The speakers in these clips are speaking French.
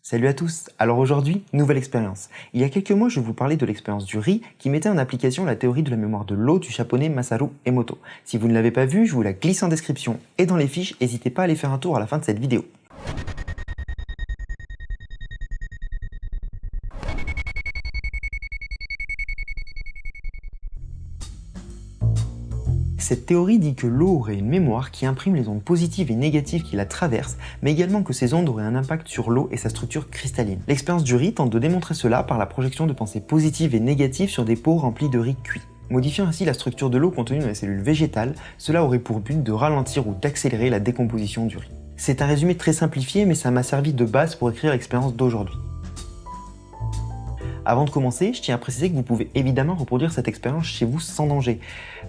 Salut à tous. Alors aujourd'hui, nouvelle expérience. Il y a quelques mois, je vous parlais de l'expérience du riz qui mettait en application la théorie de la mémoire de l'eau du japonais Masaru Emoto. Si vous ne l'avez pas vu, je vous la glisse en description et dans les fiches, n'hésitez pas à aller faire un tour à la fin de cette vidéo. Cette théorie dit que l'eau aurait une mémoire qui imprime les ondes positives et négatives qui la traversent, mais également que ces ondes auraient un impact sur l'eau et sa structure cristalline. L'expérience du riz tente de démontrer cela par la projection de pensées positives et négatives sur des pots remplis de riz cuit. Modifiant ainsi la structure de l'eau contenue dans les cellules végétales, cela aurait pour but de ralentir ou d'accélérer la décomposition du riz. C'est un résumé très simplifié, mais ça m'a servi de base pour écrire l'expérience d'aujourd'hui. Avant de commencer, je tiens à préciser que vous pouvez évidemment reproduire cette expérience chez vous sans danger.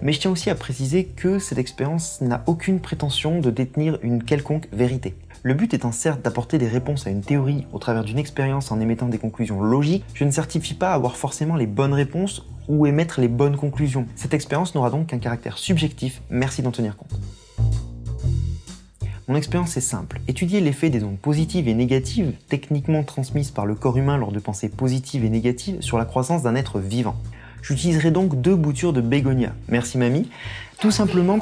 Mais je tiens aussi à préciser que cette expérience n'a aucune prétention de détenir une quelconque vérité. Le but étant certes d'apporter des réponses à une théorie au travers d'une expérience en émettant des conclusions logiques, je ne certifie pas avoir forcément les bonnes réponses ou émettre les bonnes conclusions. Cette expérience n'aura donc qu'un caractère subjectif, merci d'en tenir compte. Mon expérience est simple, étudier l'effet des ondes positives et négatives techniquement transmises par le corps humain lors de pensées positives et négatives sur la croissance d'un être vivant. J'utiliserai donc 2 boutures de bégonia, merci mamie, tout simplement...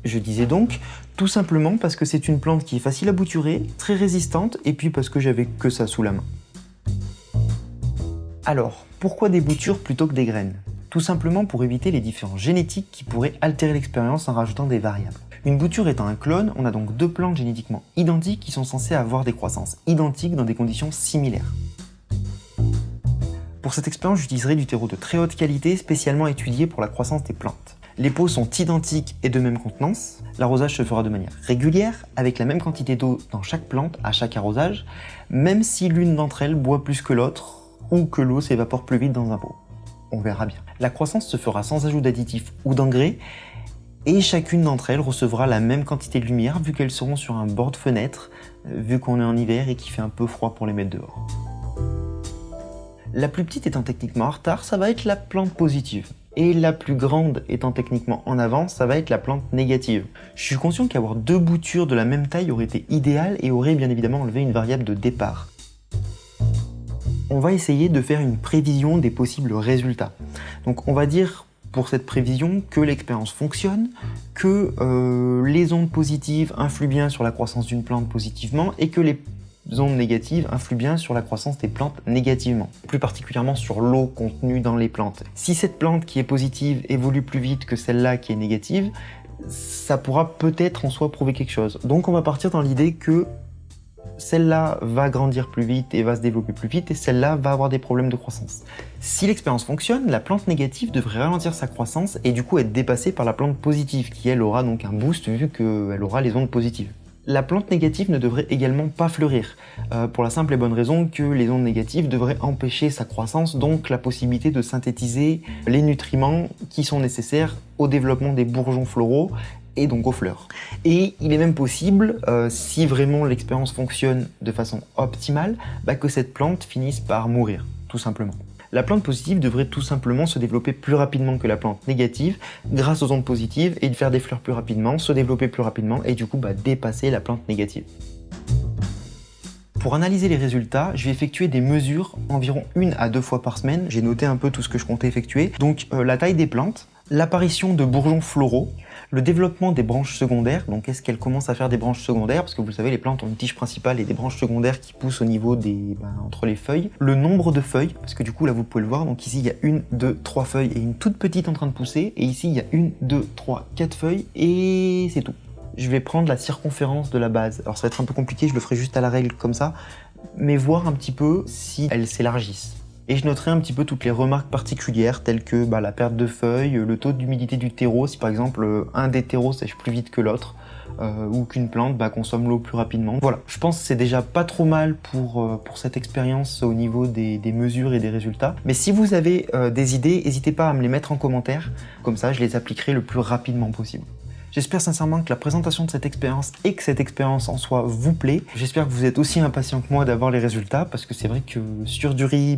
Je disais donc, tout simplement parce que c'est une plante qui est facile à bouturer, très résistante, et puis parce que j'avais que ça sous la main. Alors, pourquoi des boutures plutôt que des graines ? Tout simplement pour éviter les différences génétiques qui pourraient altérer l'expérience en rajoutant des variables. Une bouture étant un clone, on a donc 2 plantes génétiquement identiques qui sont censées avoir des croissances identiques dans des conditions similaires. Pour cette expérience, j'utiliserai du terreau de très haute qualité spécialement étudié pour la croissance des plantes. Les pots sont identiques et de même contenance, l'arrosage se fera de manière régulière, avec la même quantité d'eau dans chaque plante à chaque arrosage, même si l'une d'entre elles boit plus que l'autre, ou que l'eau s'évapore plus vite dans un pot. On verra bien. La croissance se fera sans ajout d'additifs ou d'engrais, et chacune d'entre elles recevra la même quantité de lumière vu qu'elles seront sur un bord de fenêtre, vu qu'on est en hiver et qu'il fait un peu froid pour les mettre dehors. La plus petite étant techniquement en retard, ça va être la plante positive. Et la plus grande étant techniquement en avance, ça va être la plante négative. Je suis conscient qu'avoir 2 boutures de la même taille aurait été idéal et aurait bien évidemment enlevé une variable de départ. On va essayer de faire une prévision des possibles résultats. Donc on va dire pour cette prévision que l'expérience fonctionne, que les ondes positives influent bien sur la croissance d'une plante positivement et que les ondes négatives influent bien sur la croissance des plantes négativement, plus particulièrement sur l'eau contenue dans les plantes. Si cette plante qui est positive évolue plus vite que celle-là qui est négative, ça pourra peut-être en soi prouver quelque chose. Donc on va partir dans l'idée que celle-là va grandir plus vite et va se développer plus vite et celle-là va avoir des problèmes de croissance. Si l'expérience fonctionne, la plante négative devrait ralentir sa croissance et du coup être dépassée par la plante positive qui elle aura donc un boost vu qu'elle aura les ondes positives. La plante négative ne devrait également pas fleurir, pour la simple et bonne raison que les ondes négatives devraient empêcher sa croissance, donc la possibilité de synthétiser les nutriments qui sont nécessaires au développement des bourgeons floraux et donc aux fleurs. Et il est même possible, si vraiment l'expérience fonctionne de façon optimale, que cette plante finisse par mourir, tout simplement. La plante positive devrait tout simplement se développer plus rapidement que la plante négative grâce aux ondes positives et de faire des fleurs plus rapidement, se développer plus rapidement et du coup dépasser la plante négative. Pour analyser les résultats, je vais effectuer des mesures environ 1 à 2 fois par semaine. J'ai noté un peu tout ce que je comptais effectuer. Donc la taille des plantes, l'apparition de bourgeons floraux, le développement des branches secondaires, donc est-ce qu'elles commencent à faire des branches secondaires, parce que vous le savez, les plantes ont une tige principale et des branches secondaires qui poussent au niveau des, entre les feuilles. Le nombre de feuilles, parce que du coup là vous pouvez le voir, donc ici il y a 1, 2, 3 feuilles et une toute petite en train de pousser, et ici il y a 1, 2, 3, 4 feuilles et c'est tout. Je vais prendre la circonférence de la base. Alors ça va être un peu compliqué, je le ferai juste à la règle comme ça, mais voir un petit peu si elles s'élargissent. Et je noterai un petit peu toutes les remarques particulières telles que la perte de feuilles, le taux d'humidité du terreau, si par exemple un des terreaux sèche plus vite que l'autre, ou qu'une plante consomme l'eau plus rapidement. Voilà, je pense que c'est déjà pas trop mal pour cette expérience au niveau des mesures et des résultats. Mais si vous avez des idées, n'hésitez pas à me les mettre en commentaire, comme ça je les appliquerai le plus rapidement possible. J'espère sincèrement que la présentation de cette expérience et que cette expérience en soi vous plaît. J'espère que vous êtes aussi impatient que moi d'avoir les résultats parce que c'est vrai que sur du riz,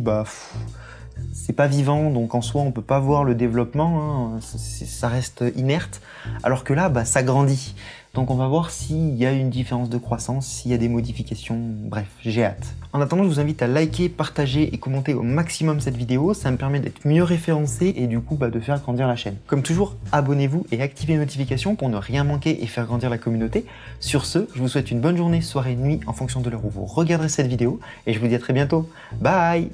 c'est pas vivant, donc en soi on peut pas voir le développement, hein, ça reste inerte, alors que là, ça grandit. Donc on va voir s'il y a une différence de croissance, s'il y a des modifications, bref, j'ai hâte. En attendant, je vous invite à liker, partager et commenter au maximum cette vidéo, ça me permet d'être mieux référencé et du coup de faire grandir la chaîne. Comme toujours, abonnez-vous et activez les notifications pour ne rien manquer et faire grandir la communauté. Sur ce, je vous souhaite une bonne journée, soirée, nuit en fonction de l'heure où vous regarderez cette vidéo et je vous dis à très bientôt. Bye!